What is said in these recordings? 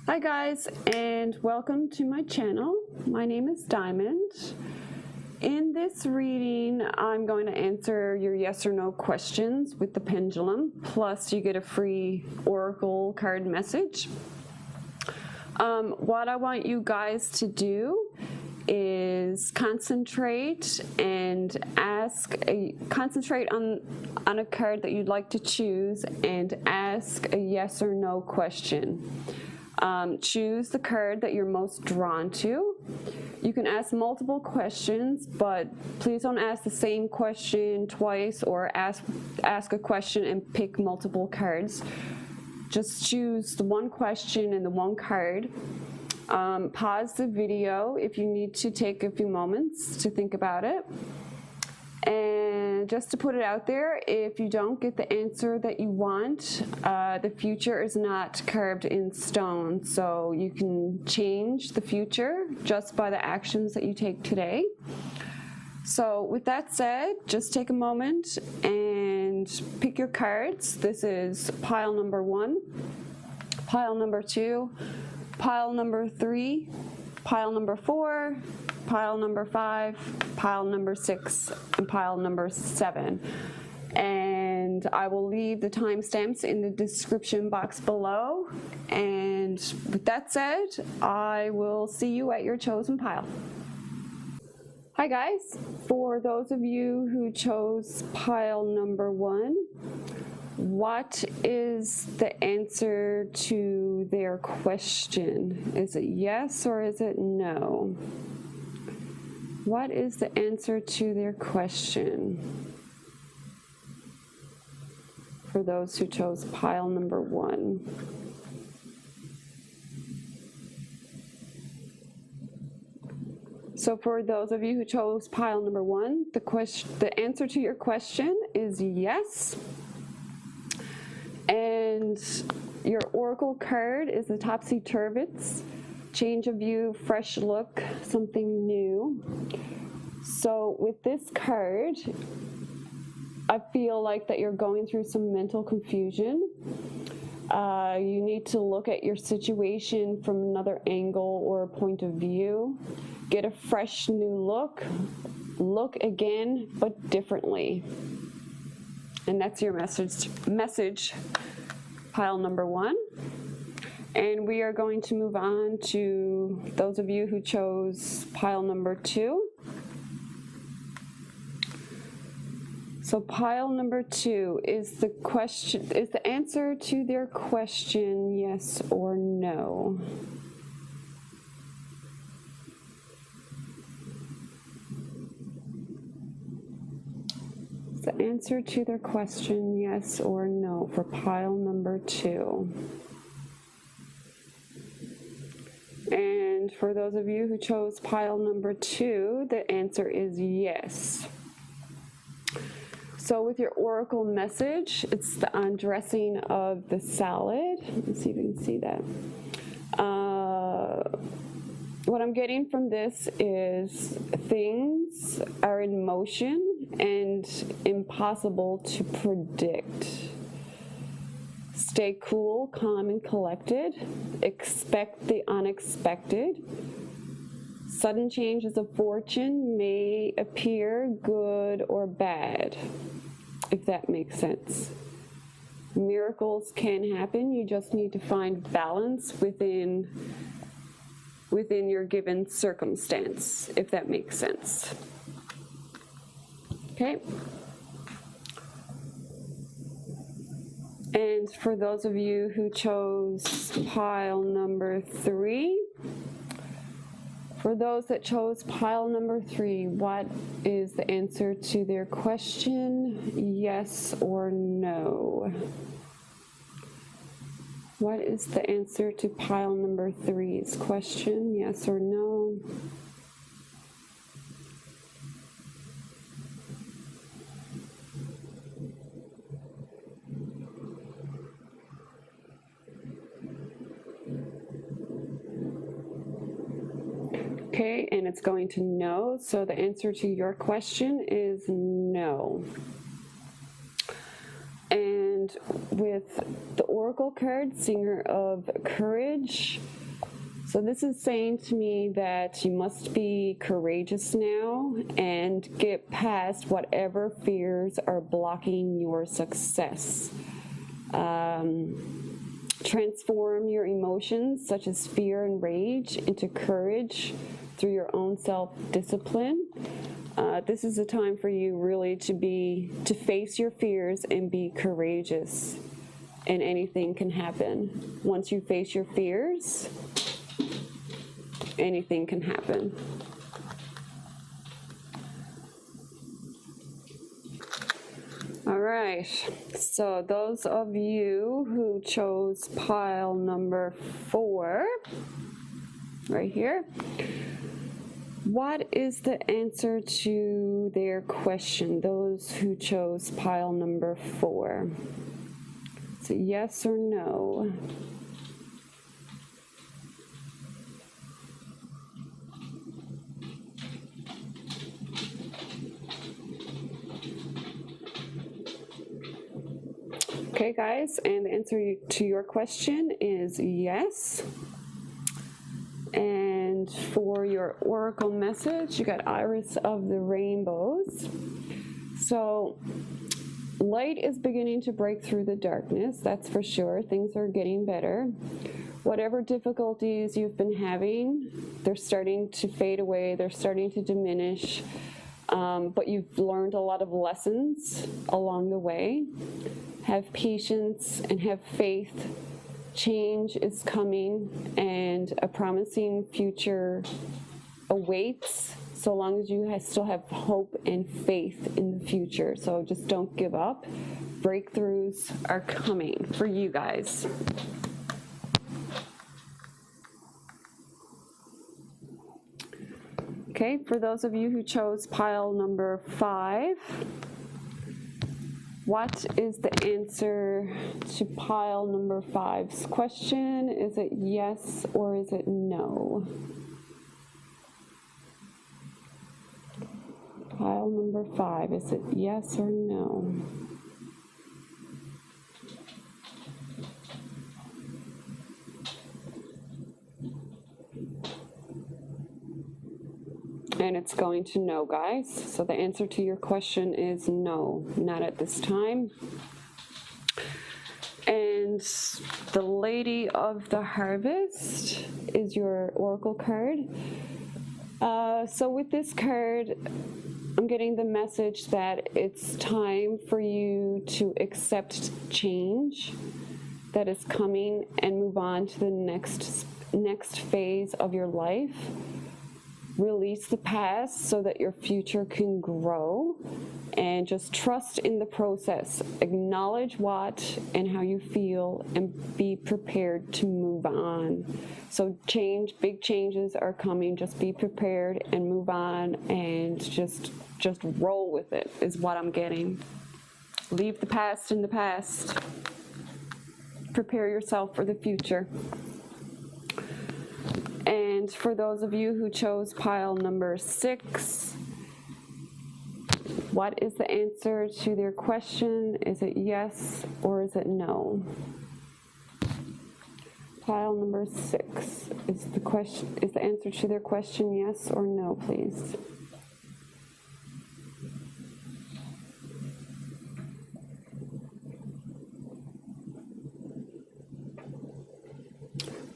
Hi guys, and welcome to my channel. My name is Diamond. In this reading, I'm going to answer your yes or no questions with the pendulum, plus you get a free oracle card message. What I want you guys to do is concentrate and concentrate on a card that you'd like to choose and ask a yes or no question. Choose the card that you're most drawn to. You can ask multiple questions, but please don't ask the same question twice or ask a question and pick multiple cards. Just choose the one question and the one card. Pause the video if you need to take a few moments to think about it. And just to put it out there, if you don't get the answer that you want, the future is not carved in stone, so you can change the future just by the actions that you take today. So with that said, just take a moment and pick your cards. This is pile number 1, pile number 2, pile number 3, pile number 4, pile number 5, pile number 6, and pile number 7. And I will leave the timestamps in the description box below. And with that said, I will see you at your chosen pile. Hi guys, for those of you who chose pile number 1, what is the answer to their question? Is it yes or is it no? What is the answer to their question? For those who chose pile number 1. So for those of you who chose pile number 1, the answer to your question is yes. And your oracle card is the Topsy-Turvets. Change of view, fresh look, something new. So with this card, I feel like that you're going through some mental confusion. You need to look at your situation from another angle or point of view. Get a fresh new look. Look again, but differently. And that's your message, pile number 1. And we are going to move on to those of you who chose pile number 2. So pile number 2 is the answer to their question yes or no? Is the answer to their question yes or no for pile number 2? And for those of you who chose pile number 2, the answer is yes. So with your oracle message, it's the undressing of the salad. Let's see if you can see that. What I'm getting from this is things are in motion and impossible to predict. Stay cool, calm, and collected. Expect the unexpected. Sudden changes of fortune may appear good or bad, if that makes sense. Miracles can happen. You just need to find balance within your given circumstance, if that makes sense. Okay. And for those of you who chose pile number 3, for those that chose pile number 3, what is the answer to their question, yes or no? What is the answer to pile number 3's question, yes or no? Okay, and it's going to no, so the answer to your question is no. And with the oracle card, Singer of Courage, So this is saying to me that you must be courageous now and get past whatever fears are blocking your success. Transform your emotions, such as fear and rage, into courage through your own self-discipline. This is a time for you really to face your fears and be courageous, and anything can happen. Once you face your fears, anything can happen. All right, so those of you who chose pile number 4, right here, what is the answer to their question, those who chose pile number 4? Is it yes or no? Okay, guys, and the answer to your question is yes. And for your oracle message, you got Iris of the Rainbows. So light is beginning to break through the darkness, that's for sure. Things are getting better. Whatever difficulties you've been having, they're starting to fade away, they're starting to diminish. But you've learned a lot of lessons along the way. Have patience and have faith. Change is coming and a promising future awaits, so long as you still have hope and faith in the future. So just don't give up. Breakthroughs are coming for you guys. Okay, for those of you who chose pile number 5, what is the answer to pile number 5's question? Is it yes or is it no? Pile number 5, is it yes or no? And it's going to no, guys. So the answer to your question is no, not at this time. And the Lady of the Harvest is your oracle card. So with this card, I'm getting the message that it's time for you to accept change that is coming and move on to the next phase of your life. Release the past so that your future can grow, and just trust in the process. Acknowledge what and how you feel and be prepared to move on. So big changes are coming. Just be prepared and move on, and just roll with it is what I'm getting. Leave the past in the past. Prepare yourself for the future. And for those of you who chose pile number 6, what is the answer to their question? Is it yes or is it no? Pile number 6, is the answer to their question yes or no, please?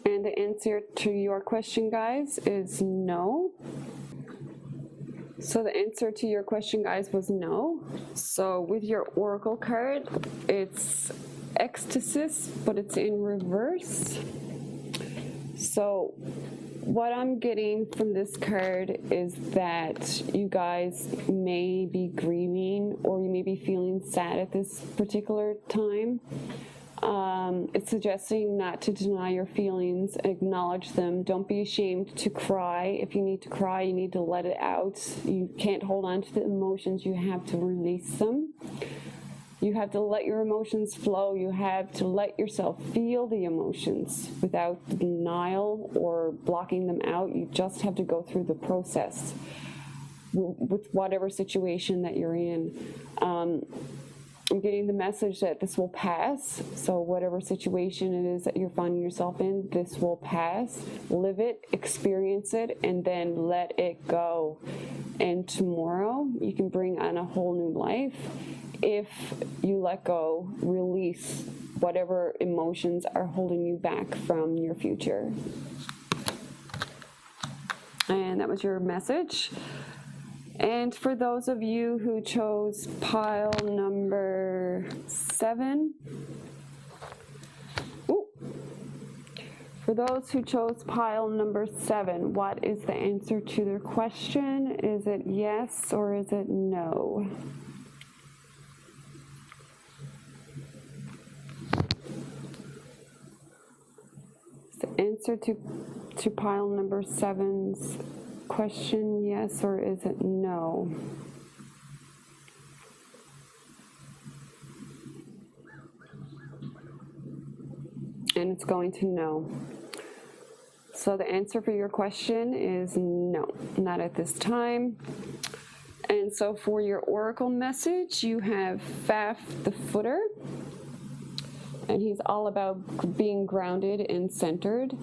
And the answer to your question, guys, is no. So the answer to your question, guys, was no. So with your oracle card, it's ecstasis, but it's in reverse. So what I'm getting from this card is that you guys may be grieving, or you may be feeling sad at this particular time. It's suggesting not to deny your feelings, acknowledge them. Don't be ashamed to cry. If you need to cry, you need to let it out. You can't hold on to the emotions. You have to release them. You have to let your emotions flow. You have to let yourself feel the emotions without denial or blocking them out. You just have to go through the process with whatever situation that you're in. I'm getting the message that this will pass. So whatever situation it is that you're finding yourself in, this will pass. Live it, experience it, and then let it go. And tomorrow you can bring on a whole new life if you let go, release whatever emotions are holding you back from your future. And that was your message. And for those of you who chose pile number 7, for those who chose pile number 7, what is the answer to their question? Is it yes or is it no? Is the answer to pile number 7's question yes or is it no? And it's going to no. So the answer for your question is no, not at this time. And so for your oracle message, you have Faf the Footer. And he's all about being grounded and centered.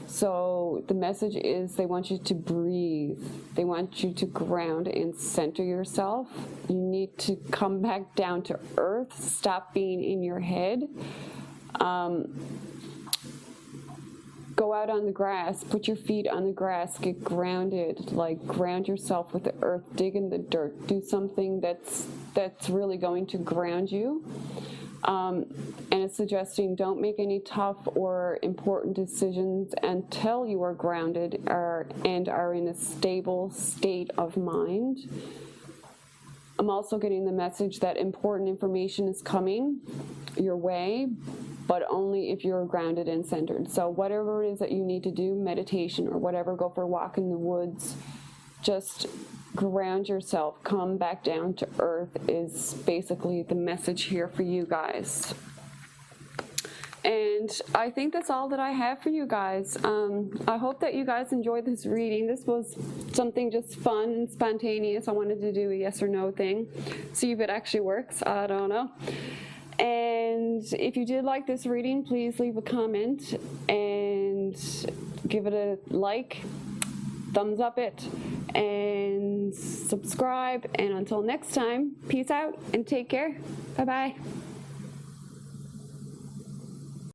So the message is they want you to breathe. They want you to ground and center yourself. You need to come back down to earth. Stop being in your head. Go out on the grass. Put your feet on the grass. Get grounded. Like ground yourself with the earth. Dig in the dirt. Do something that's really going to ground you. And it's suggesting don't make any tough or important decisions until you are grounded and are in a stable state of mind. I'm also getting the message that important information is coming your way, but only if you're grounded and centered. So whatever it is that you need to do, meditation or whatever, go for a walk in the woods, just ground yourself, come back down to earth is basically the message here for you guys. And I think that's all that I have for you guys. I hope that you guys enjoyed this reading. This was something just fun and spontaneous. I wanted to do a yes or no thing, see if it actually works. I don't know. And if you did like this reading, please leave a comment and give it a like, thumbs up it, and subscribe. And until next time, peace out and take care. Bye-bye.